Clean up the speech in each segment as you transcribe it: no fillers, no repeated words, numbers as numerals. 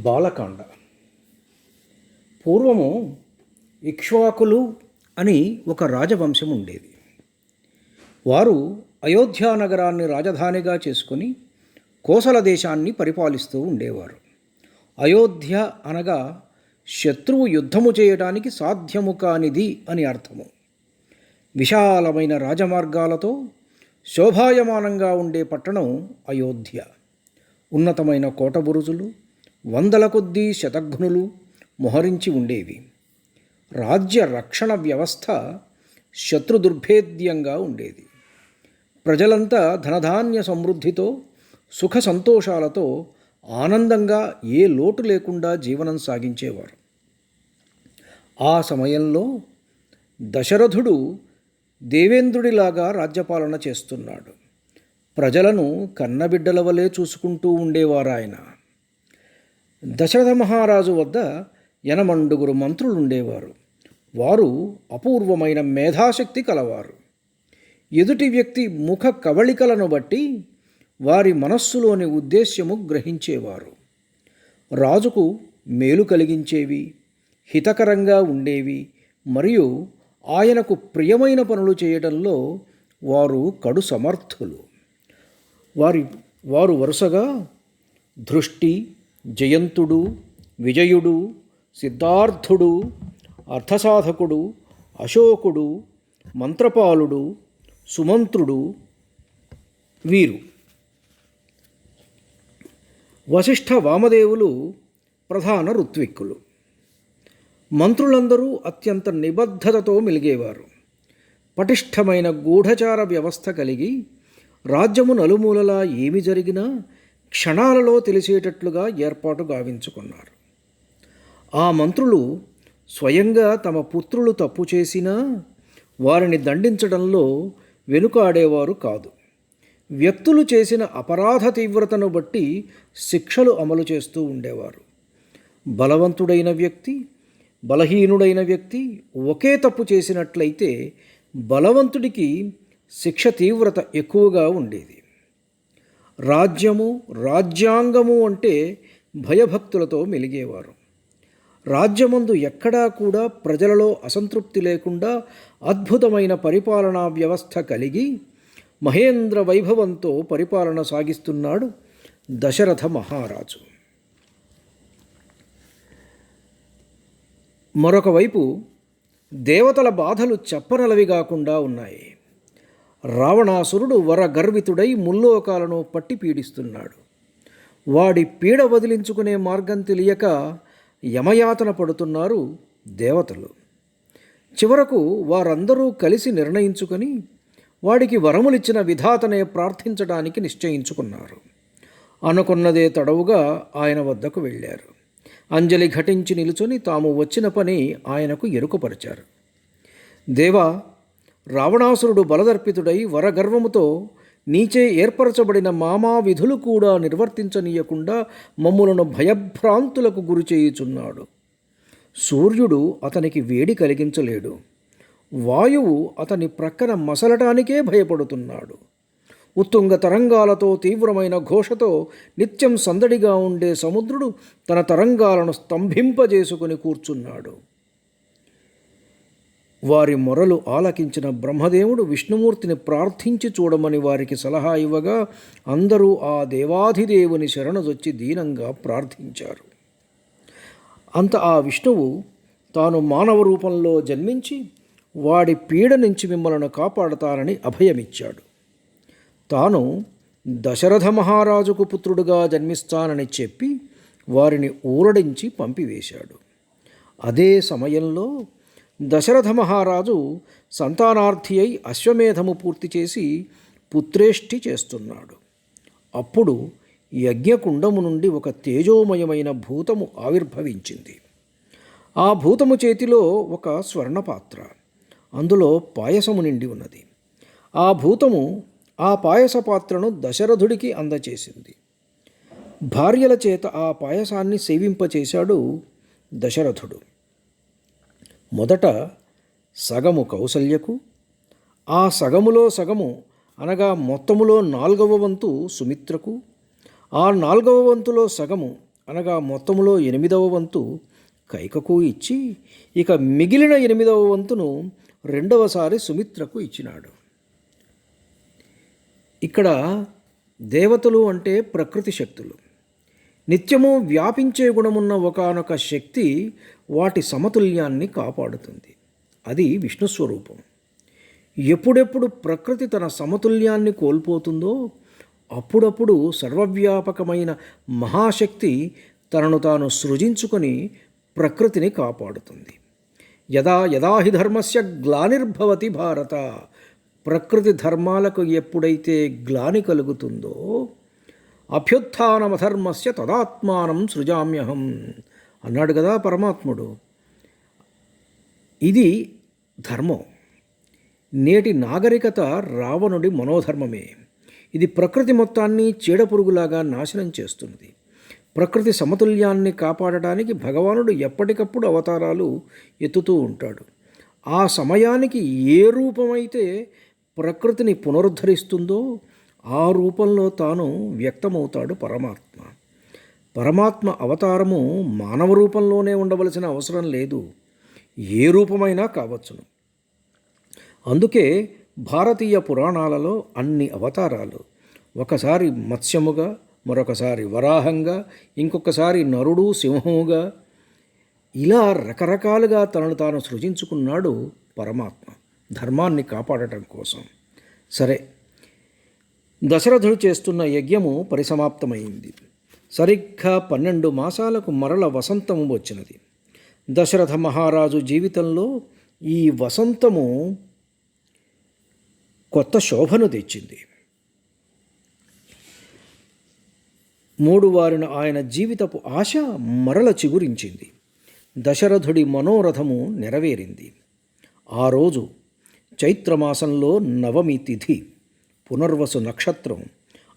బాలకాండ. పూర్వము ఇక్ష్వాకులు అని ఒక రాజవంశం ఉండేది. వారు అయోధ్యా నగరాన్ని రాజధానిగా చేసుకొని కోసల దేశాన్ని పరిపాలిస్తూ ఉండేవారు. అయోధ్య అనగా శత్రువు యుద్ధము చేయడానికి సాధ్యము కానిది అని అర్థము. విశాలమైన రాజమార్గాలతో శోభాయమానంగా ఉండే పట్టణం అయోధ్య. ఉన్నతమైన కోటబురుజులు, వందల కొద్దీ శతఘ్నులు మొహరించి ఉండేవి. రాజ్య రక్షణ వ్యవస్థ శత్రుదుర్భేద్యంగా ఉండేది. ప్రజలంతా ధనధాన్య సమృద్ధితో, సుఖ సంతోషాలతో ఆనందంగా ఏ లోటు లేకుండా జీవనం సాగించేవారు. ఆ సమయంలో దశరథుడు దేవేంద్రుడిలాగా రాజ్యపాలన చేస్తున్నాడు. ప్రజలను కన్నబిడ్డల వలె చూసుకుంటూ ఉండేవారాయన. దశరథ మహారాజు వద్ద 80 మంత్రులుండేవారు. వారు అపూర్వమైన మేధాశక్తి కలవారు. ఎదుటి వ్యక్తి ముఖ కవళికలను బట్టి వారి మనస్సులోని ఉద్దేశ్యము గ్రహించేవారు. రాజుకు మేలు కలిగించేవి, హితకరంగా ఉండేవి మరియు ఆయనకు ప్రియమైన పనులు చేయడంలో వారు కడు సమర్థులు. వారు వరుసగా దృష్టి, జయంతుడు, విజయుడు, సిద్ధార్థుడు, అర్థసాధకుడు, అశోకుడు, మంత్రపాలుడు, సుమంత్రుడు వీరు. వశిష్ఠ వామదేవులు ప్రధాన ఋత్విక్కులు. మంత్రులందరూ అత్యంత నిబద్ధతతో మెలిగేవారు. పటిష్టమైన గూఢచార వ్యవస్థ కలిగి రాజ్యము నలుమూలలా ఏమి జరిగినా క్షణాలలో తెలిసేటట్లుగా ఏర్పాటు గావించుకున్నారు. ఆ మంత్రులు స్వయంగా తమ పుత్రులు తప్పు చేసినా వారిని దండించడంలో వెనుకాడేవారు కాదు. వ్యక్తులు చేసిన అపరాధ తీవ్రతను బట్టి శిక్షలు అమలు చేస్తూ ఉండేవారు. బలవంతుడైన వ్యక్తి, బలహీనుడైన వ్యక్తి ఒకే తప్పు చేసినట్లయితే బలవంతుడికి శిక్ష తీవ్రత ఎక్కువగా ఉండేది. రాజ్యము, రాజ్యాంగము అంటే భయభక్తులతో మెలిగేవారు. రాజ్యమందు ఎక్కడా కూడా ప్రజలలో అసంతృప్తి లేకుండా అద్భుతమైన పరిపాలనా వ్యవస్థ కలిగి మహేంద్ర వైభవంతో పరిపాలన సాగిస్తున్నాడు దశరథ మహారాజు. మరొక వైపు దేవతల బాధలు చెప్పనలవి కాకుండా ఉన్నాయి. రావణాసురుడు వరగర్వితుడై ముల్లోకాలను పట్టి పీడిస్తున్నాడు. వాడి పీడ వదిలించుకునే మార్గం తెలియక యమయాతన పడుతున్నారు దేవతలు. చివరకు వారందరూ కలిసి నిర్ణయించుకొని వాడికి వరములిచ్చిన విధాతనే ప్రార్థించడానికి నిశ్చయించుకున్నారు. అనుకున్నదే తడవుగా ఆయన వద్దకు వెళ్ళారు. అంజలి ఘటించి నిలుచుని తాము వచ్చిన పని ఆయనకు ఎరుకుపరిచారు. దేవా, రావణాసురుడు బలదర్పితుడై వరగర్వముతో నీచే ఏర్పరచబడిన మామా విధులు కూడా నిర్వర్తించనీయకుండా మమ్ములను భయభ్రాంతులకు గురి చేయుచున్నాడు. సూర్యుడు అతనికి వేడి కలిగించలేడు. వాయువు అతని ప్రక్కన మసలటానికే భయపడుతున్నాడు. ఉత్తుంగ తరంగాలతో తీవ్రమైన ఘోషతో నిత్యం సందడిగా ఉండే సముద్రుడు తన తరంగాలను స్తంభింపజేసుకుని కూర్చున్నాడు. వారి మొరలు ఆలకించిన బ్రహ్మదేవుడు విష్ణుమూర్తిని ప్రార్థించి చూడమని వారికి సలహా ఇవ్వగా అందరూ ఆ దేవాధిదేవుని శరణుజొచ్చి దీనంగా ప్రార్థించారు. అంత ఆ విష్ణువు తాను మానవ రూపంలో జన్మించి వాడి పీడ నుంచి మిమ్మలను కాపాడతానని అభయమిచ్చాడు. తాను దశరథ మహారాజుకు పుత్రుడుగా జన్మిస్తానని చెప్పి వారిని ఊరడించి పంపివేశాడు. అదే సమయంలో దశరథ మహారాజు సంతానార్థి అయి అశ్వమేధము పూర్తి చేసి పుత్రేష్టి చేస్తున్నాడు. అప్పుడు యజ్ఞకుండము నుండి ఒక తేజోమయమైన భూతము ఆవిర్భవించింది. ఆ భూతము చేతిలో ఒక స్వర్ణపాత్ర, అందులో పాయసము నిండి ఉన్నది. ఆ భూతము ఆ పాయస పాత్రను దశరథుడికి అందచేసింది. భార్యల చేత ఆ పాయసాన్ని సేవింపచేశాడు దశరథుడు. మొదట సగము కౌసల్యకు, ఆ సగములో సగము అనగా మొత్తములో 4వ వంతు సుమిత్రకు, ఆ 4వ వంతులో సగము అనగా మొత్తములో 8వ వంతు కైకకు ఇచ్చి ఇక మిగిలిన 8వ వంతును రెండవసారి సుమిత్రకు ఇచ్చినాడు. ఇక్కడ దేవతలు అంటే ప్రకృతి శక్తులు. నిత్యము వ్యాపించే గుణమున్న ఒకానొక శక్తి వాటి సమతుల్యాన్ని కాపాడుతుంది. అది విష్ణు స్వరూపం. ఎప్పుడెప్పుడు ప్రకృతి తన సమతుల్యాన్ని కోల్పోతుందో అప్పుడప్పుడు సర్వవ్యాపకమైన మహాశక్తి తనను తాను సృజించుకొని ప్రకృతిని కాపాడుతుంది. యదా యదా హి ధర్మస్య గ్లానిర్భవతి భారత, ప్రకృతి ధర్మాలకు ఎప్పుడైతే గ్లాని కలుగుతుందో అభ్యుత్థానమధర్మస్య తదాత్మానం సృజామ్యహం అన్నాడు కదా పరమాత్ముడు. ఇది ధర్మం. నేటి నాగరికత రావణుడి మనోధర్మమే. ఇది ప్రకృతి మొత్తాన్ని చీడపురుగులాగా నాశనం చేస్తున్నది. ప్రకృతి సమతుల్యాన్ని కాపాడటానికి భగవానుడు ఎప్పటికప్పుడు అవతారాలు ఎత్తుతూ ఉంటాడు. ఆ సమయానికి ఏ రూపమైతే ప్రకృతిని పునరుద్ధరిస్తుందో ఆ రూపంలో తాను వ్యక్తమవుతాడు పరమాత్మ. పరమాత్మ అవతారము మానవ రూపంలోనే ఉండవలసిన అవసరం లేదు, ఏ రూపమైనా కావచ్చును. అందుకే భారతీయ పురాణాలలో అన్ని అవతారాలు, ఒకసారి మత్స్యముగా, మరొకసారి వరాహంగా, ఇంకొకసారి నరుడు సింహముగా, ఇలా రకరకాలుగా తనను తాను సృజించుకున్నాడు పరమాత్మ ధర్మాన్ని కాపాడటం కోసం. సరే, దశరథుడు చేస్తున్న యజ్ఞము పరిసమాప్తమైంది. సరిగ్గా 12 మాసాలకు మరల వసంతము వచ్చినది. దశరథ మహారాజు జీవితంలో ఈ వసంతము కొత్త శోభను తెచ్చింది. మూడువారిన ఆయన జీవితపు ఆశ మరల చిగురించింది. దశరథుడి మనోరథము నెరవేరింది. ఆ రోజు చైత్రమాసంలో నవమి తిథి, పునర్వసు నక్షత్రం.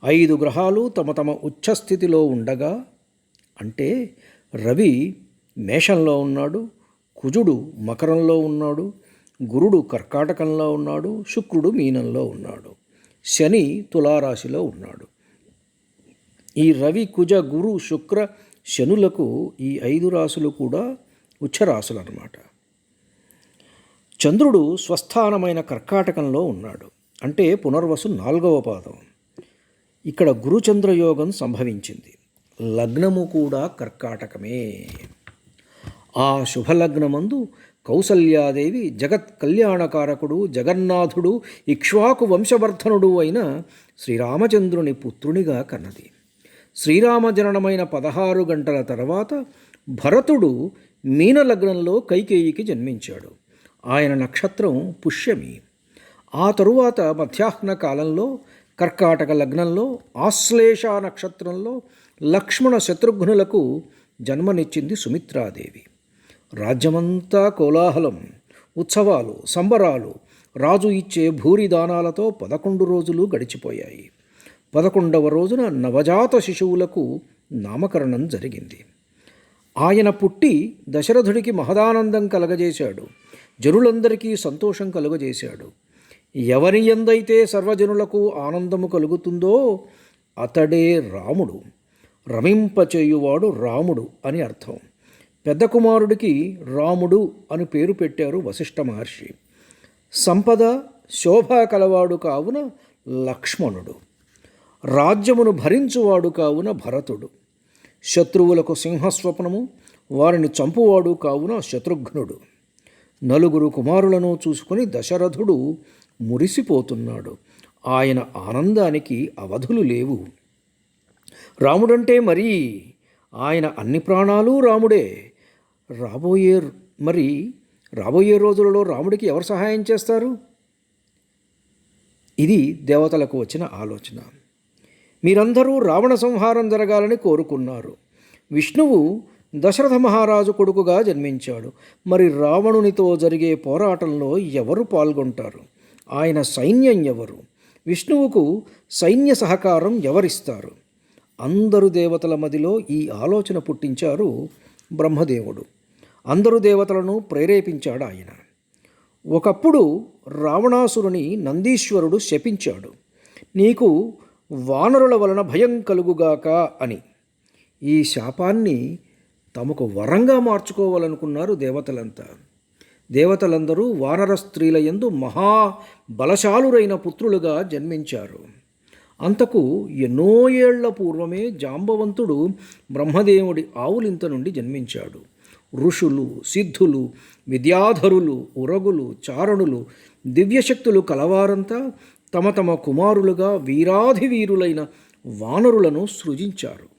5 గ్రహాలు తమ తమ ఉచ్చస్థితిలో ఉండగా, అంటే రవి మేషంలో ఉన్నాడు, కుజుడు మకరంలో ఉన్నాడు, గురుడు కర్కాటకంలో ఉన్నాడు, శుక్రుడు మీనంలో ఉన్నాడు, శని తులారాశిలో ఉన్నాడు. ఈ రవి కుజ గురు శుక్ర శనులకు ఈ 5 రాశులు కూడా ఉచ్చరాశులు అన్నమాట. చంద్రుడు స్వస్థానమైన కర్కాటకంలో ఉన్నాడు, అంటే పునర్వసు 4వ పాదం. ఇక్కడ గురుచంద్రయోగం సంభవించింది. లగ్నము కూడా కర్కాటకమే. ఆ శుభలగ్నమందు కౌసల్యాదేవి జగత్ కళ్యాణకారకుడు, జగన్నాథుడు, ఇక్ష్వాకు వంశవర్ధనుడు అయిన శ్రీరామచంద్రుని పుత్రునిగా కన్నది. శ్రీరామజననమైన 16 గంటల తర్వాత భరతుడు మీనలగ్నంలో కైకేయికి జన్మించాడు. ఆయన నక్షత్రం పుష్యమి. ఆ తరువాత మధ్యాహ్న కాలంలో కర్కాటక లగ్నంలో ఆశ్లేష నక్షత్రంలో లక్ష్మణ శత్రుఘ్నులకు జన్మనిచ్చింది సుమిత్రాదేవి. రాజ్యమంతా కోలాహలం, ఉత్సవాలు, సంబరాలు, రాజు ఇచ్చే భూరిదానాలతో 11 రోజులు గడిచిపోయాయి. 11వ రోజున నవజాత శిశువులకు నామకరణం జరిగింది. ఆయన పుట్టి దశరథుడికి మహదానందం కలగజేశాడు. జనులందరికీ సంతోషం కలుగజేశాడు. ఎవరి యందైతే సర్వజనులకు ఆనందము కలుగుతుందో అతడే రాముడు. రమింపచేయువాడు రాముడు అని అర్థం. పెద్ద కుమారుడికి రాముడు అని పేరు పెట్టారు వశిష్ఠ మహర్షి. సంపద శోభ కలవాడు కావున లక్ష్మణుడు. రాజ్యమును భరించువాడు కావున భరతుడు. శత్రువులకు సింహస్వప్నము, వారిని చంపువాడు కావున శత్రుఘ్నుడు. 4 కుమారులను చూసుకొని దశరథుడు మురిసిపోతున్నాడు. ఆయన ఆనందానికి అవధులు లేవు. రాముడంటే మరీ ఆయన అన్ని ప్రాణాలు రాముడే. రాబోయే రోజులలో రాముడికి ఎవరు సహాయం చేస్తారు? ఇది దేవతలకు వచ్చిన ఆలోచన. మీరందరూ రావణ సంహారం జరగాలని కోరుకున్నారు. విష్ణువు దశరథ మహారాజు కొడుకుగా జన్మించాడు. మరి రావణునితో జరిగే పోరాటంలో ఎవరు పాల్గొంటారు? ఆయన సైన్యం ఎవరు? విష్ణువుకు సైన్య సహకారం ఎవరిస్తారు? అందరు దేవతల మదిలో ఈ ఆలోచన పుట్టించారు బ్రహ్మదేవుడు. అందరు దేవతలను ప్రేరేపించాడు ఆయన. ఒకప్పుడు రావణాసురుని నందీశ్వరుడు శపించాడు, నీకు వానరుల వలన భయం కలుగుగాక అని. ఈ శాపాన్ని తమకు వరంగా మార్చుకోవాలనుకున్నారు దేవతలంతా. దేవతలందరూ వానర స్త్రీల యందు మహాబలశాలురైన పుత్రులుగా జన్మించారు. అంతకు ఎన్నో ఏళ్ల పూర్వమే జాంబవంతుడు బ్రహ్మదేవుడి ఆవులింత నుండి జన్మించాడు. ఋషులు, సిద్ధులు, విద్యాధరులు, ఉరగులు, చారణులు, దివ్యశక్తులు కలవారంతా తమ తమ కుమారులుగా వీరాధివీరులైన వానరులను సృజించారు.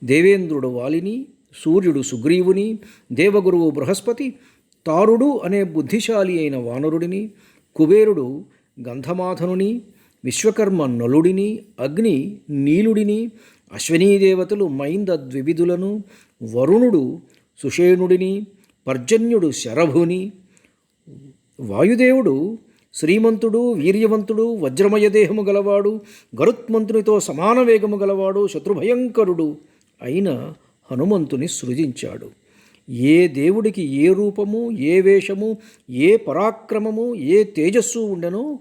దేవేంద్రుడు వాలిని, సూర్యుడు సుగ్రీవుని, దేవగురువు బృహస్పతి తారుడు అనే బుద్ధిశాలి అయిన వానరుడిని, కుబేరుడు గంధమాధనుని, విశ్వకర్మ నలుడిని, అగ్ని నీలుడిని, అశ్వనీదేవతలు మైంద ద్వివిధులను, వరుణుడు సుషేణుడిని, పర్జన్యుడు శరభుని, వాయుదేవుడు శ్రీమంతుడు, వీర్యవంతుడు, వజ్రమయ దేహము గలవాడు, గరుత్మంతునితో సమాన వేగము గలవాడు, శత్రుభయంకరుడు అయిన హనుమంతుని సృజించాడు. ఏ దేవుడికి ఏ రూపము, ఏ వేషము, ఏ పరాక్రమము, ఏ తేజస్సు ఉండెనో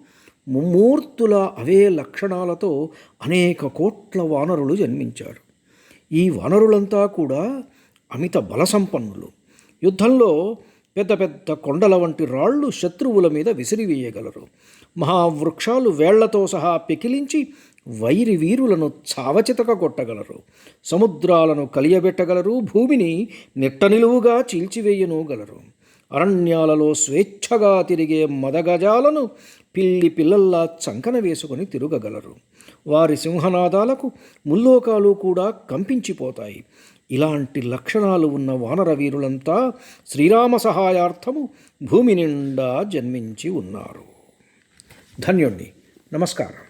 ముమ్మూర్తుల అవే లక్షణాలతో అనేక కోట్ల వానరులు జన్మించారు. ఈ వానరులంతా కూడా అమిత బలసంపన్నులు. యుద్ధంలో పెద్ద పెద్ద కొండల వంటి రాళ్ళు శత్రువుల మీద విసిరివేయగలరు. మహావృక్షాలు వేళ్లతో సహా పెకిలించి వైరి వీరులను చావచితక కొట్టగలరు. సముద్రాలను కలియబెట్టగలరు. భూమిని నిట్టనిలువుగా చీల్చివేయనూగలరు. అరణ్యాలలో స్వేచ్ఛగా తిరిగే మదగజాలను పిల్లి పిల్లల్లా చంకన వేసుకొని తిరగగలరు. వారి సింహనాదాలకు ముల్లోకాలు కూడా కంపించిపోతాయి. ఇలాంటి లక్షణాలు ఉన్న వానర వీరులంతా శ్రీరామ సహాయార్థము భూమి నిండా జన్మించి ఉన్నారు. ధన్యుణ్ణి. నమస్కారం.